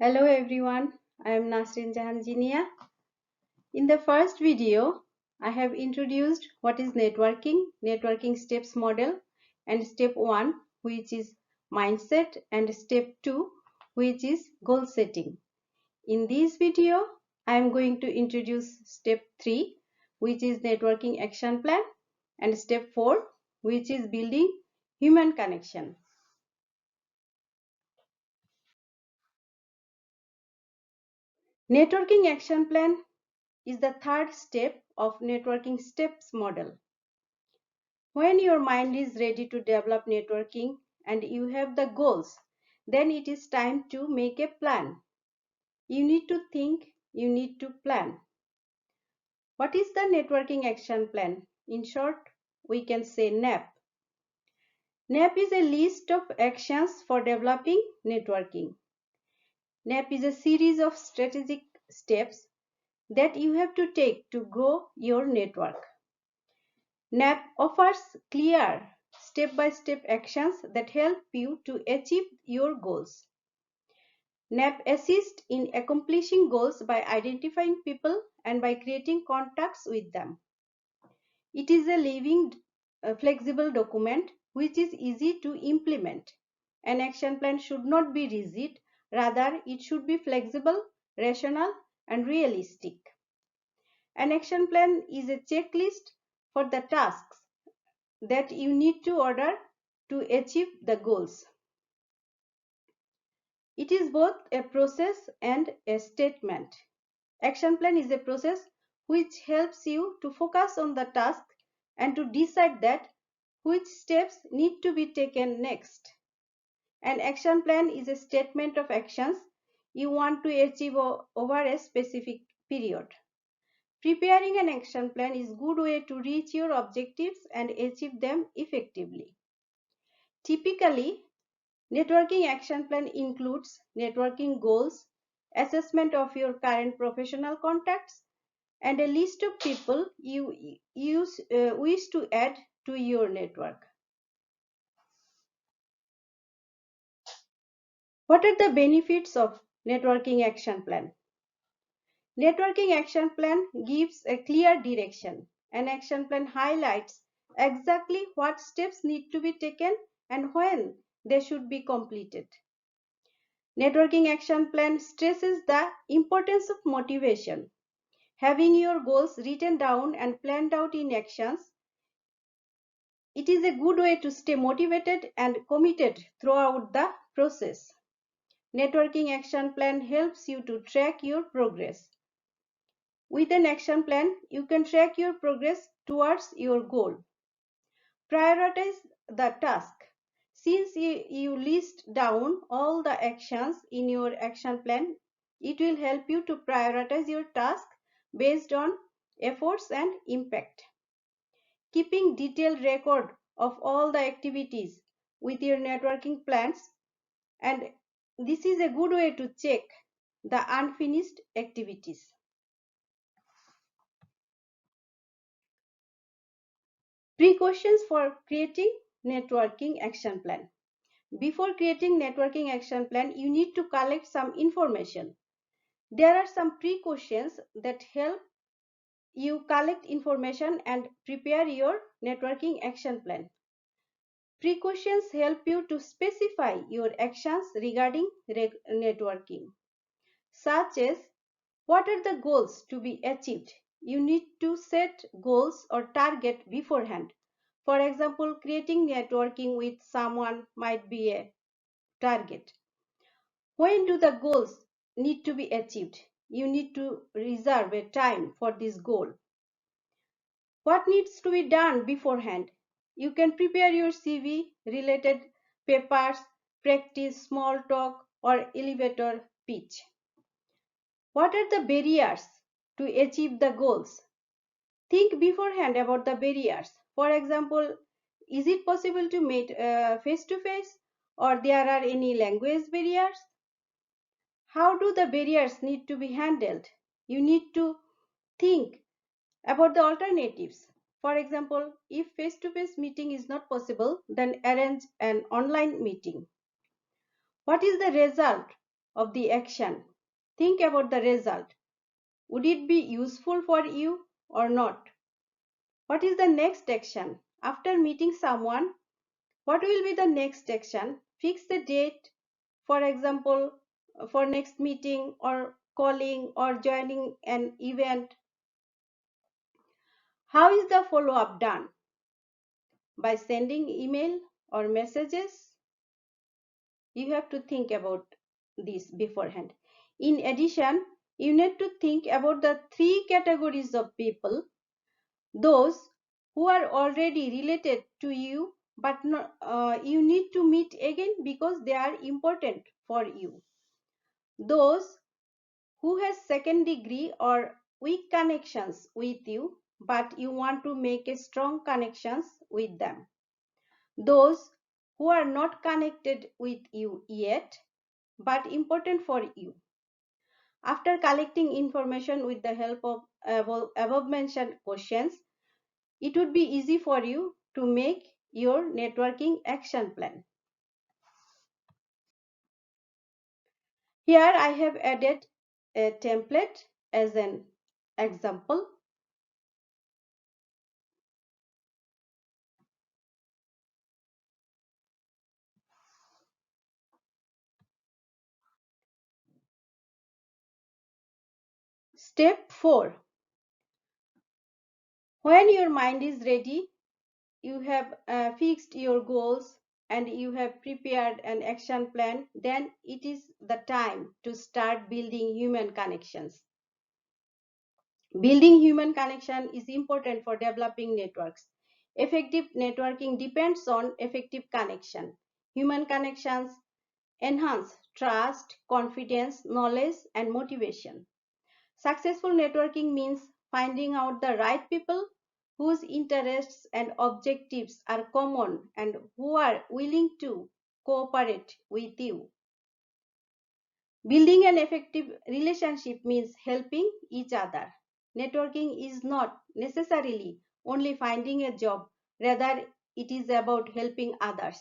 Hello everyone, I am Nasrin Jahan Jinia. In the first video, I have introduced what is networking steps model, and step 1, which is mindset, and step 2, which is goal setting. In this video, I am going to introduce step 3, which is networking action plan, and step 4, which is building human connection. Networking action plan is the third step of networking steps model. When your mind is ready to develop networking and you have the goals, then it is time to make a plan. You need to think, you need to plan. What is the networking action plan? In short, we can say NAP. NAP is a list of actions for developing networking. NAP is a series of strategic steps that you have to take to grow your network. NAP offers clear step-by-step actions that help you to achieve your goals. NAP assists in accomplishing goals by identifying people and by creating contacts with them. It is a living, flexible document which is easy to implement. An action plan should not be rigid, rather it should be flexible, rational, and realistic. An action plan is a checklist for the tasks that you need to order to achieve the goals. It is both a process and a statement. Action plan is a process which helps you to focus on the task and to decide that which steps need to be taken next. An action plan is a statement of actions you want to achieve over a specific period. Preparing an action plan is a good way to reach your objectives and achieve them effectively. Typically, networking action plan includes networking goals, assessment of your current professional contacts, and a list of people you wish to add to your network. What are the benefits of networking action plan? Networking action plan gives a clear direction. An action plan highlights exactly what steps need to be taken and when they should be completed. Networking action plan stresses the importance of motivation. Having your goals written down and planned out in actions, it is a good way to stay motivated and committed throughout the process. Networking action plan helps you to track your progress. With an action plan, you can track your progress towards your goal. Prioritize the task. Since you list down all the actions in your action plan, it will help you to prioritize your task based on efforts and impact. Keeping detailed record of all the activities with your networking plans, and this is a good way to check the unfinished activities. Precautions for creating networking action plan. Before creating networking action plan, you need to collect some information. There are some precautions that help you collect information and prepare your networking action plan. Precautions help you to specify your actions regarding networking, such as what are the goals to be achieved. You need to set goals or target beforehand. For example, creating networking with someone might be a target. When do the goals need to be achieved? You need to reserve a time for this goal. What needs to be done beforehand? You can prepare your CV, related papers, practice small talk or elevator pitch. What are the barriers to achieve the goals? Think beforehand about the barriers. For example, is it possible to meet face to face, or there are any language barriers? How do the barriers need to be handled? You need to think about the alternatives. For example, if face-to-face meeting is not possible, then arrange an online meeting. What is the result of the action. Think about the result. Would it be useful for you or not? What is the next action? After meeting someone, what will be the next action? Fix the date, for example, for next meeting or calling or joining an event. How is the follow-up done? By sending email or messages? You have to think about this beforehand. In addition, you need to think about the three categories of people: those who are already related to you but you need to meet again because they are important for you; those who has second degree or weak connections with you but you want to make a strong connections with them; those who are not connected with you yet but important for you. After collecting information with the help of above mentioned questions, it would be easy for you to make your networking action plan. Here I have added a template as an example. Step 4. When your mind is ready, you have fixed your goals and you have prepared an action plan, then it is the time to start building human connections. Building human connection is important for developing networks. Effective networking depends on effective connection. Human connections enhance trust, confidence, knowledge, and motivation. Successful networking means finding out the right people whose interests and objectives are common and who are willing to cooperate with you. Building an effective relationship means helping each other. Networking is not necessarily only finding a job, rather, it is about helping others.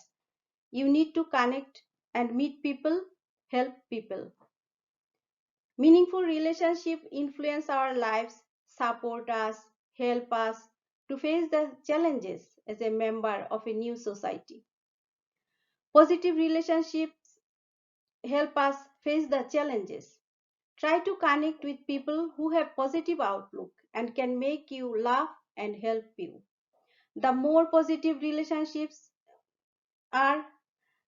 You need to connect and meet people, help people. Meaningful relationships influence our lives, support us, help us to face the challenges as a member of a new society. Positive relationships help us face the challenges. Try to connect with people who have positive outlook and can make you laugh and help you. The more positive relationships are,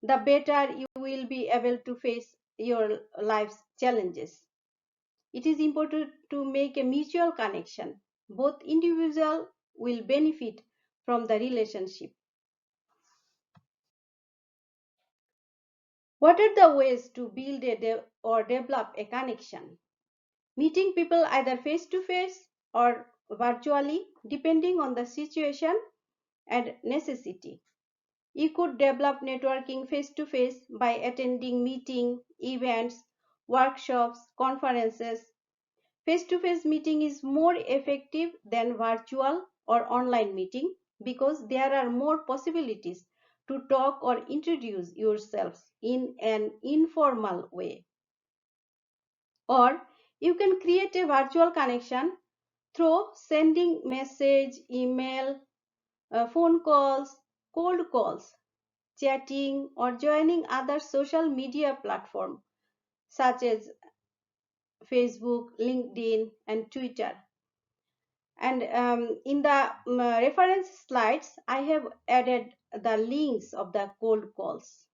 the better you will be able to face your life's challenges. It is important to make a mutual connection. Both individuals will benefit from the relationship. What are the ways to build or develop a connection? Meeting people either face to face or virtually, depending on the situation and necessity. You could develop networking face to face by attending meetings, events, workshops, conferences. Face to face meeting is more effective than virtual or online meeting because there are more possibilities to talk or introduce yourselves in an informal way. Or you can create a virtual connection through sending message, email, phone calls, cold calls, chatting, or joining other social media platforms such as Facebook, LinkedIn, and Twitter. And in the reference slides, I have added the links of the cold calls.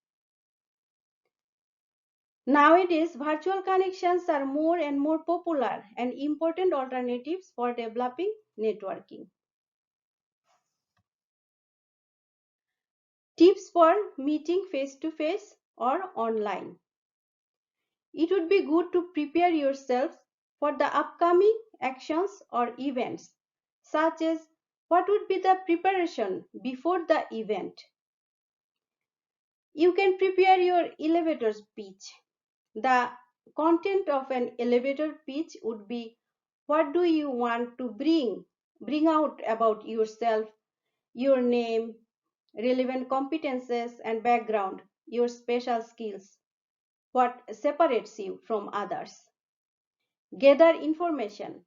Nowadays, virtual connections are more and more popular and important alternatives for developing networking. Tips for meeting face to face or online. It would be good to prepare yourself for the upcoming actions or events, such as what would be the preparation before the event. You can prepare your elevator speech. The content of an elevator pitch would be: what do you want to bring out about yourself, your name, relevant competences and background, your special skills. what separates you from others. Gather information.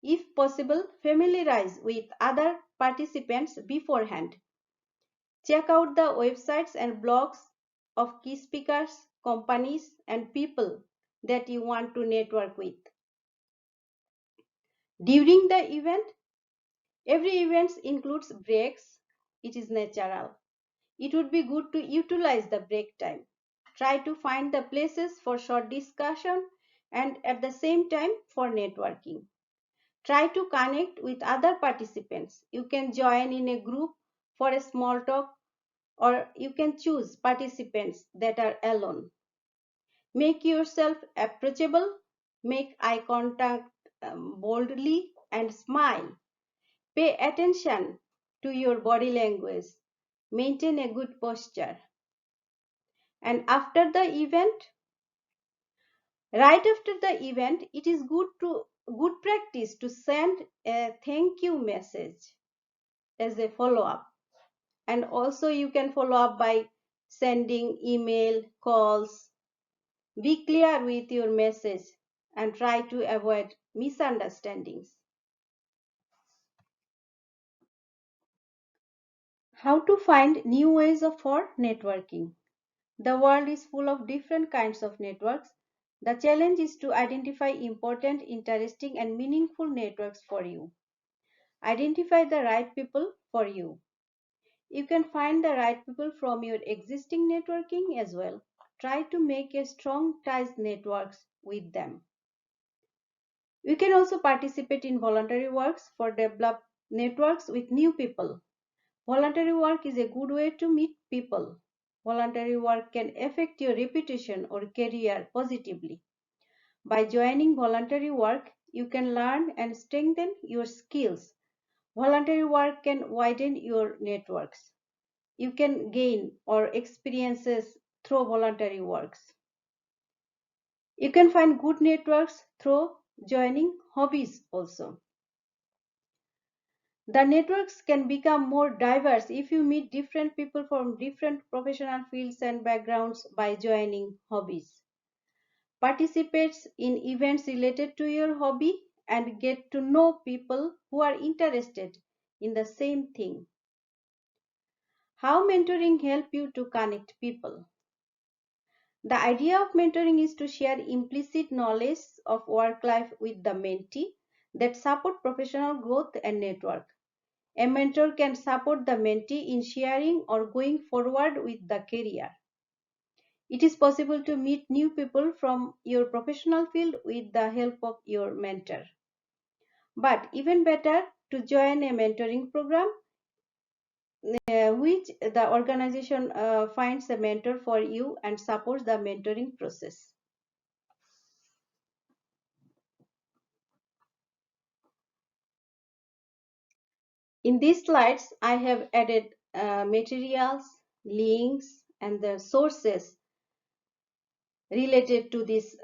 If possible, familiarize with other participants beforehand. Check out the websites and blogs of key speakers, companies, and people that you want to network with. During the event, every event includes breaks. It is natural. It would be good to utilize the break time. Try to find the places for short discussion and at the same time for networking. Try to connect with other participants. You can join in a group for a small talk, or you can choose participants that are alone. Make yourself approachable, make eye contact boldly, and smile. Pay attention to your body language. Maintain a good posture. And after the event, right after the event, it is good practice to send a thank you message as a follow up. And also you can follow up by sending email, calls. Be clear with your message and try to avoid misunderstandings. How to find new ways for networking. The world is full of different kinds of networks. The challenge is to identify important, interesting, and meaningful networks for you. Identify the right people for you. You can find the right people from your existing networking as well. Try to make a strong ties networks with them. You can also participate in voluntary works for develop networks with new people. Voluntary work is a good way to meet people. Voluntary work can affect your reputation or career positively. By joining voluntary work, you can learn and strengthen your skills. Voluntary work can widen your networks. You can gain or experiences through voluntary works. You can find good networks through joining hobbies also. The networks can become more diverse if you meet different people from different professional fields and backgrounds by joining hobbies. Participate in events related to your hobby and get to know people who are interested in the same thing. How mentoring help you to connect people? The idea of mentoring is to share implicit knowledge of work life with the mentee that support professional growth and network. A mentor can support the mentee in sharing or going forward with the career. It is possible to meet new people from your professional field with the help of your mentor. But even better, to join a mentoring program which the organization finds a mentor for you and supports the mentoring process. In these slides, I have added materials, links, and the sources related to this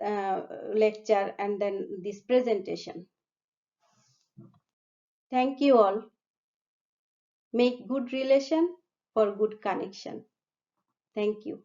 lecture and then this presentation. Thank you all. Make good relation for good connection. Thank you.